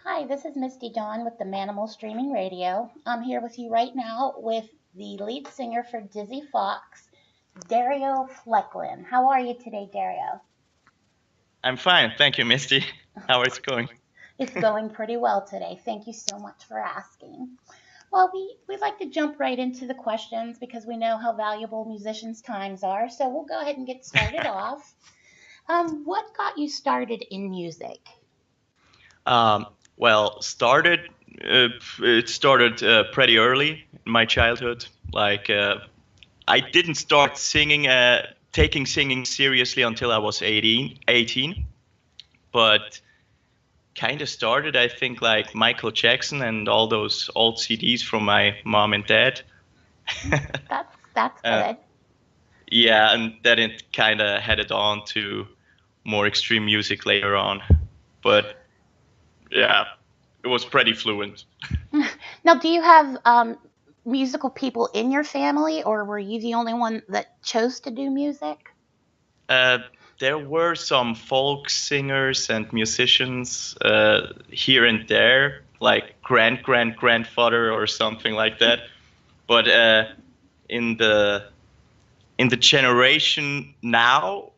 Hi, this is Misty Dawn with the Manamal Streaming Radio. I'm here with you right now with the lead singer for Dizzy Fox, Dario Flecklin. How are you today, Dario? I'm fine, thank you, Misty. How is it going? It's going pretty well today. Thank you so much for asking. Well, we'd like to jump right into the questions because we know how valuable musicians' times are. So we'll go ahead and get started off. What got you started in music? Um, well, started it started pretty early in my childhood. I didn't start singing, taking singing seriously until I was 18, but kind of started, I think, like Michael Jackson and all those old CDs from my mom and dad. That's good. Yeah, and then it kind of headed on to more extreme music later on. But yeah, it was pretty fluent. Now, do you have musical people in your family, or were you the only one that chose to do music? Uh, there were some folk singers and musicians here and there, like grandfather or something like that. But in the in the generation now,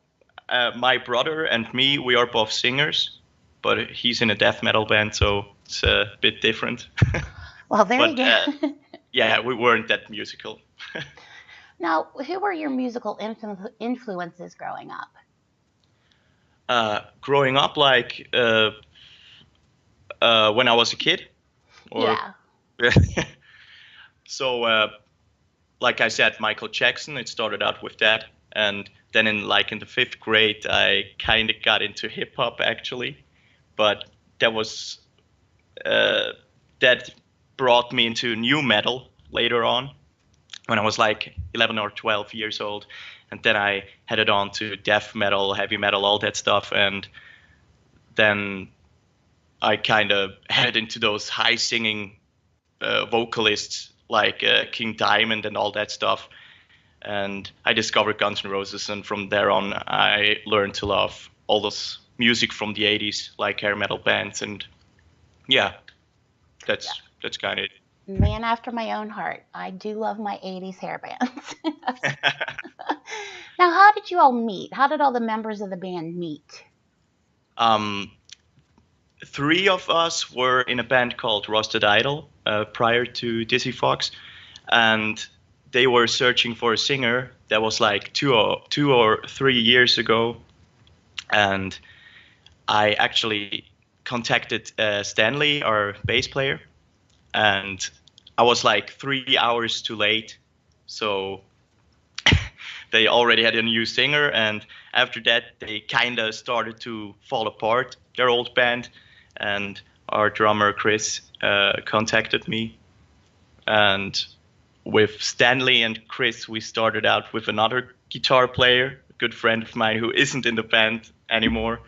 my brother and me, we are both singers, but he's in a death metal band, so it's a bit different. Well, very But good. yeah, we weren't that musical. Now, who were your musical influences growing up? Growing up, when I was a kid, or Yeah. so like I said, Michael Jackson. It started out with that, and then in the fifth grade, I kind of got into hip hop actually, but that was that brought me into new metal later on when I was like 11 or 12 years old, and then I headed on to death metal, heavy metal, all that stuff, and then I kind of headed into those high singing vocalists like King Diamond and all that stuff. And I discovered Guns N' Roses, and from there on, I learned to love all this music from the 80s, like hair metal bands, and yeah, that's kind of it. Man after my own heart. I do love my 80s hair bands. Now, how did you all meet? How did all the members of the band meet? um, Three of us were in a band called Rusted Idol prior to Dizzy Fox, and they were searching for a singer. That was like 2 or 3 years ago, and I actually contacted Stanley, our bass player, and I was like 3 hours too late. So they already had a new singer, and after that, they kind of started to fall apart, their old band, and our drummer, Chris, contacted me. And with Stanley and Chris, we started out with another guitar player, a good friend of mine who isn't in the band anymore.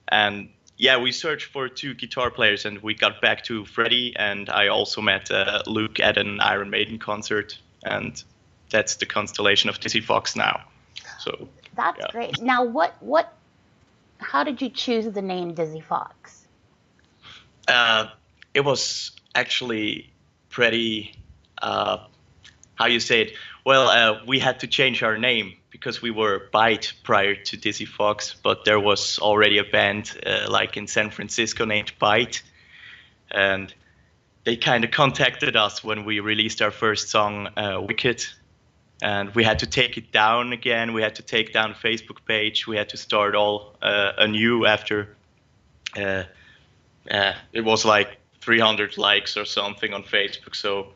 And yeah, we searched for two guitar players, and we got back to Freddie. And I also met Luke at an Iron Maiden concert, and that's the constellation of Dizzy Fox now. So that's great. Now, how did you choose the name Dizzy Fox? It was actually pretty, how you say it? Well, we had to change our name because we were Bite prior to Dizzy Fox, but there was already a band like in San Francisco named Bite, and they kind of contacted us when we released our first song, Wicked, and we had to take it down again. We had to take down the Facebook page. We had to start all anew after it was like 300 likes or something on Facebook, so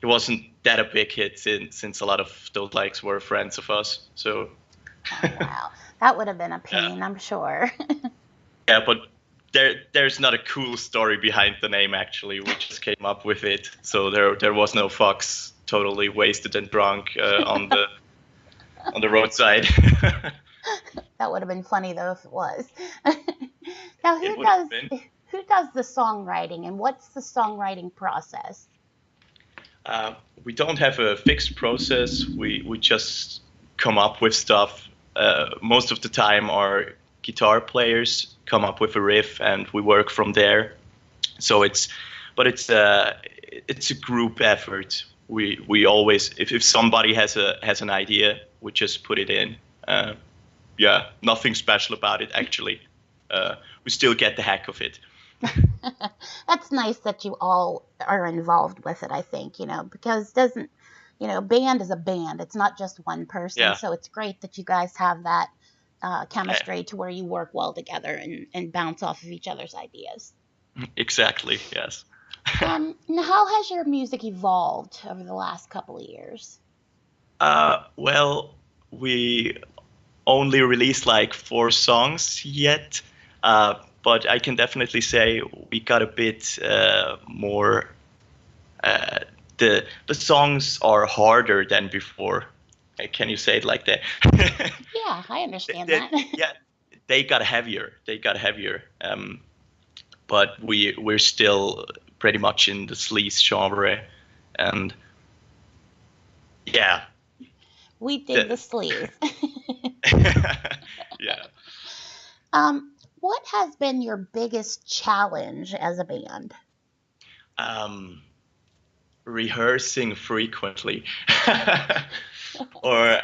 it wasn't that a big hit since a lot of those likes were friends of us. So oh, wow, that would have been a pain, I'm sure. Yeah, but there's not a cool story behind the name actually. We just came up with it, so there was no Fox totally wasted and drunk on the roadside. That would have been funny though if it was. Now, who does the songwriting, and what's the songwriting process? We don't have a fixed process. We just come up with stuff. Most of the time, our guitar players come up with a riff, and we work from there. So it's a group effort. We always, if somebody has an idea, we just put it in. Yeah, nothing special about it actually. We still get the heck of it. That's nice that you all are involved with it, I think, because band is a band. It's not just one person. Yeah. So it's great that you guys have that chemistry to where you work well together and bounce off of each other's ideas. Exactly, yes. Now, how has your music evolved over the last couple of years? Well, we only released like 4 songs yet, but I can definitely say we got a bit more. The songs are harder than before. Can you say it like that? Yeah, I understand that. Yeah, they got heavier. But we're still pretty much in the sleaze genre, and yeah. We did the sleaze. Yeah. What has been your biggest challenge as a band? Rehearsing frequently. Or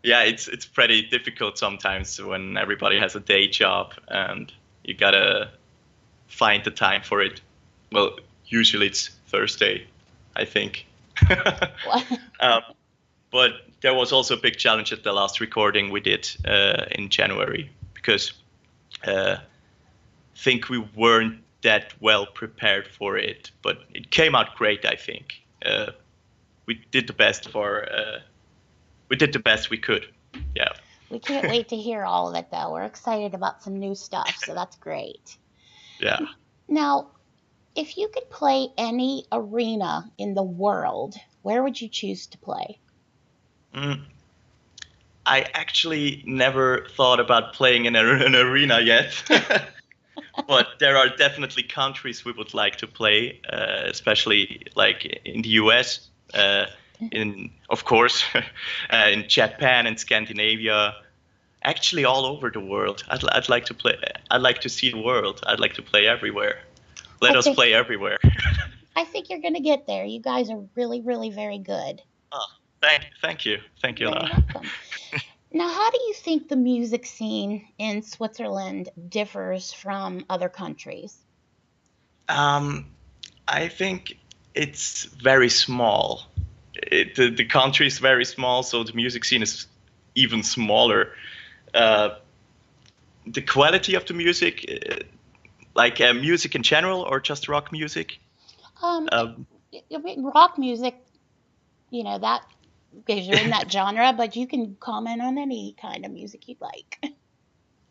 yeah, it's pretty difficult sometimes when everybody has a day job and you gotta find the time for it. Well, usually it's Thursday, I think. But there was also a big challenge at the last recording we did in January, because I think we weren't that well prepared for it, but it came out great, I think. We did the best we could. Yeah. We can't wait to hear all of it, though. We're excited about some new stuff, so that's great. Yeah. Now, if you could play any arena in the world, where would you choose to play? I actually never thought about playing in an arena yet. But there are definitely countries we would like to play, especially like in the US, of course, in Japan and Scandinavia, actually all over the world. I'd like to play. I'd like to see the world. I'd like to play everywhere. Let us play everywhere. I think you're going to get there. You guys are really, really very good. Oh, thank you. Thank you, You're welcome. Now, how do you think the music scene in Switzerland differs from other countries? I think it's very small. The country is very small, so the music scene is even smaller. The quality of the music, like music in general, or just rock music? Rock music, that because you're in that genre, but you can comment on any kind of music you'd like.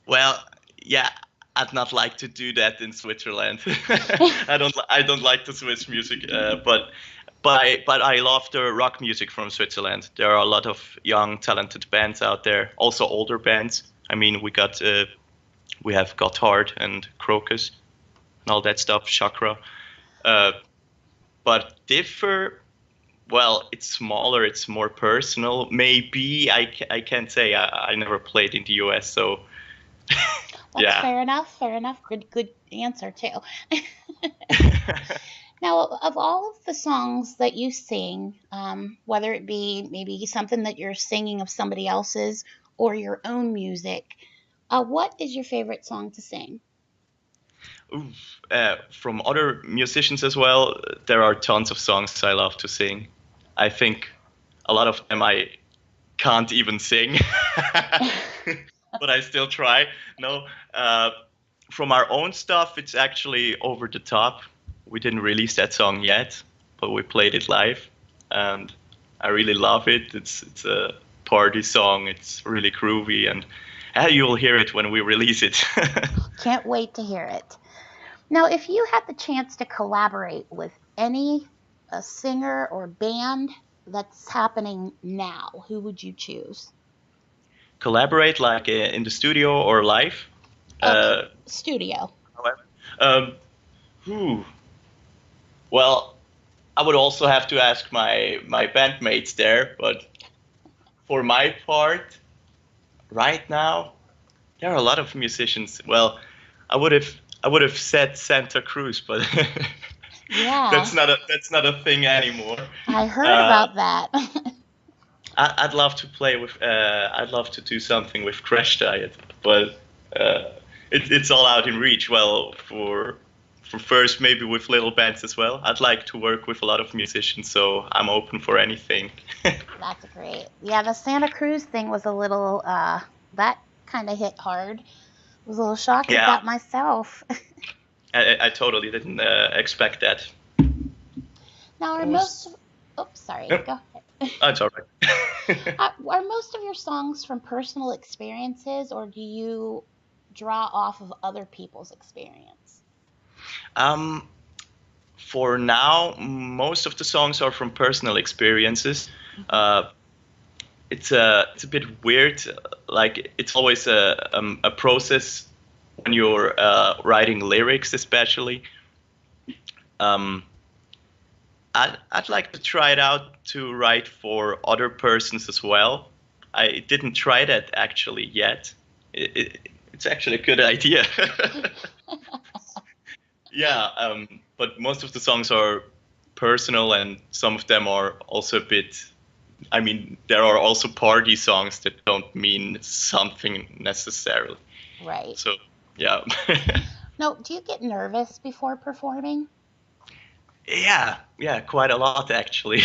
Well, yeah, I'd not like to do that in Switzerland. I don't like the Swiss music, but I love the rock music from Switzerland. There are a lot of young, talented bands out there, also older bands. I mean, we have Gotthard and Crocus and all that stuff, Chakra. But differ. Well, it's smaller, it's more personal. Maybe I can't say. I never played in the US, so yeah. Fair enough. Good answer too. Now, of all of the songs that you sing, whether it be maybe something that you're singing of somebody else's or your own music, what is your favorite song to sing? From other musicians as well, there are tons of songs I love to sing. I think a lot of them I can't even sing, but I still try. No, from our own stuff, it's actually Over the Top. We didn't release that song yet, but we played it live, and I really love it. It's a party song. It's really groovy, and you'll hear it when we release it. Can't wait to hear it. Now, if you had the chance to collaborate with any singer or band that's happening now, who would you choose? Collaborate, like in the studio or live? Studio. Well, I would also have to ask my bandmates there, but for my part, right now, there are a lot of musicians. Well, I would have said Santa Cruz, but Yeah, that's not a thing anymore. I heard Uh, about that. I'd love to play with. I'd love to do something with Crash Diet, but it's all out in reach. Well, for first maybe with little bands as well. I'd like to work with a lot of musicians, so I'm open for anything. That's great. Yeah, the Santa Cruz thing was a little, that kind of hit hard. Was a little shocked at Yeah, that myself. I totally didn't expect that. Now, are It was. most, oops, sorry, Yep. go ahead. Oh, it's all right. Are most of your songs from personal experiences, or do you draw off of other people's experience? um, for now, most of the songs are from personal experiences. Hmm. Uh, it's a bit weird. Like it's always a process when you're writing lyrics, especially. Um, I'd like to try it out to write for other persons as well. I didn't try that actually yet. It's actually a good idea. Yeah, but most of the songs are personal, and some of them are also a bit. I mean, there are also party songs that don't mean something necessarily. Right. So, yeah. No, do you get nervous before performing? Yeah, quite a lot actually.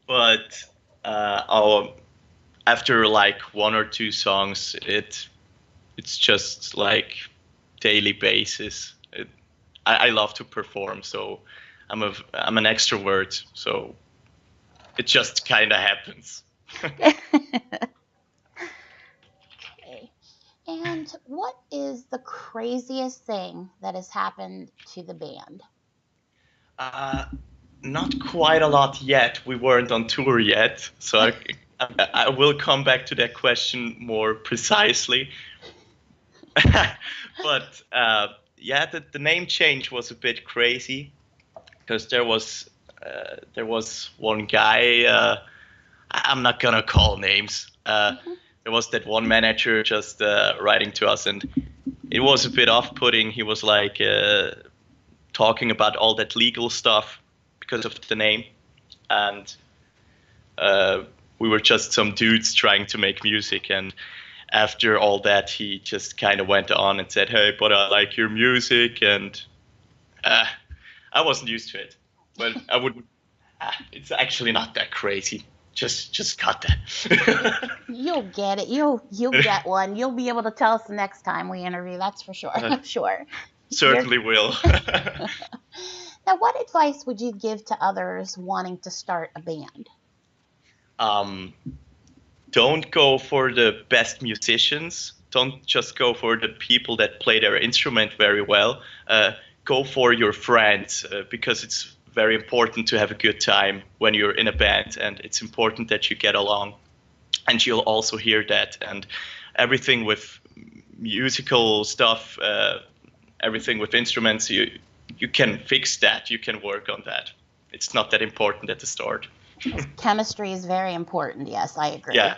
But after like one or two songs, it's just like daily basis. I love to perform, so I'm an extrovert, so it just kind of happens. Okay. And what is the craziest thing that has happened to the band? Uh, Not quite a lot yet. We weren't on tour yet, so I will come back to that question more precisely. But yeah, the name change was a bit crazy because there was one guy. I'm not gonna call names. Hmm. There was that one manager just writing to us, and it was a bit off-putting. He was like talking about all that legal stuff because of the name, and uh, we were just some dudes trying to make music. And after all that, he just kind of went on and said, "Hey, but I like your music," and uh, I wasn't used to it, but I would. It's actually not that crazy. Just cut that. You'll get it. You'll get one. You'll be able to tell us the next time we interview. That's for sure. Uh, Sure. You're, Certainly will. now, what advice would you give to others wanting to start a band? um, don't go for the best musicians. Don't just go for the people that play their instrument very well. Go for your friends because it's very important to have a good time when you're in a band, and it's important that you get along. And you'll also hear that. And everything with musical stuff, everything with instruments, you can fix that. You can work on that. It's not that important at the start. Chemistry is very important. Yes, I agree. Yeah,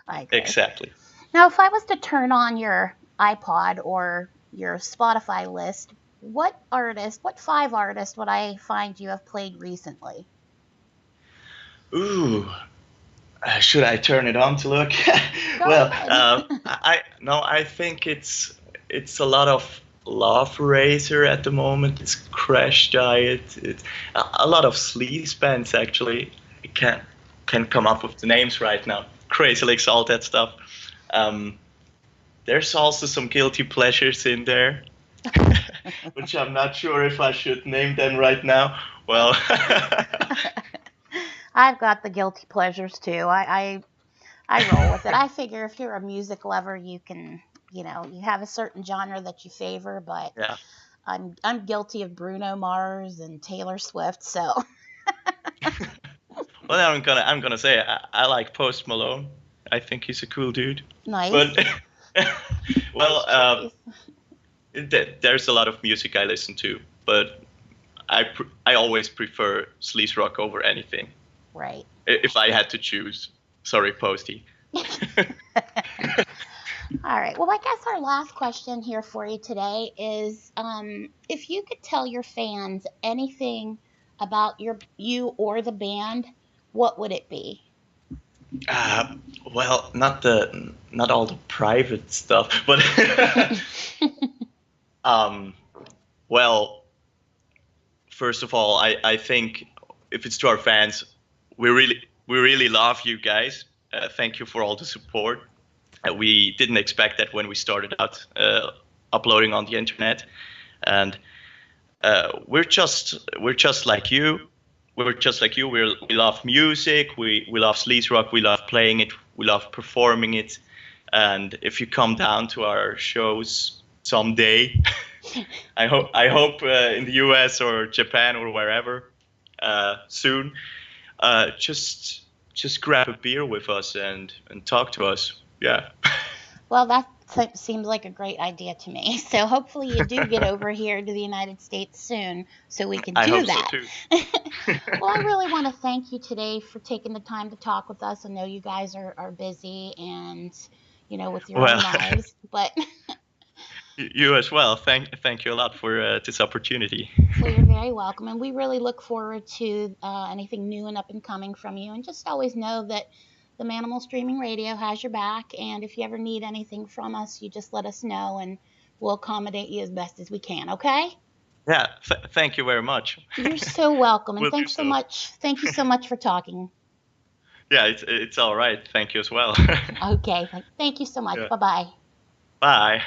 I agree. exactly. Now, if I was to turn on your iPod or your Spotify list, what 5 artists would I find you have played recently? Ooh, should I turn it on to look? Go Well, ahead. I no, I think it's a lot of Love Razor at the moment. It's Crash Diet. It's a lot of sleaze bands actually. I can't come up with the names right now. Crazy Legs, all that stuff. Um, there's also some guilty pleasures in there, which I'm not sure if I should name them right now. Well, I've got the guilty pleasures too. I roll with it. I figure if you're a music lover, you can, you have a certain genre that you favor, but yeah. I'm guilty of Bruno Mars and Taylor Swift, so Well, I'm gonna say I like Post Malone. I think he's a cool dude. nice. But well, Nice choice. there's a lot of music I listen to, but I always prefer sleaze rock over anything. Right. If I had to choose, sorry, Posty. All right. Well, I guess our last question here for you today is, if you could tell your fans anything about you or the band, what would it be? Uh, well, not all the private stuff, but um, well, first of all, I think if it's to our fans, we really love you guys. Thank you for all the support. We didn't expect that when we started out uploading on the internet, and we're just like you. We're just like you. We love music. We love sleaze rock. We love playing it. We love performing it. And if you come down to our shows someday, I hope in the US or Japan or wherever soon, just grab a beer with us and talk to us. Yeah. Well, that seems like a great idea to me. So hopefully you do get over here to the United States soon so we can I do hope that. so too. Well, I really want to thank you today for taking the time to talk with us. I know you guys are busy and, with your own lives, but you as well. Thank you a lot for this opportunity. well, you're very welcome. And we really look forward to anything new and up and coming from you. And just always know that the Manamal Streaming Radio has your back. And if you ever need anything from us, you just let us know and we'll accommodate you as best as we can. Okay? Yeah. Thank you very much. You're so welcome. And Will thanks do so so. much. Thank you so much for talking. Yeah, it's all right. Thank you as well. Okay. Thank you so much. Yeah. Bye-bye. Bye.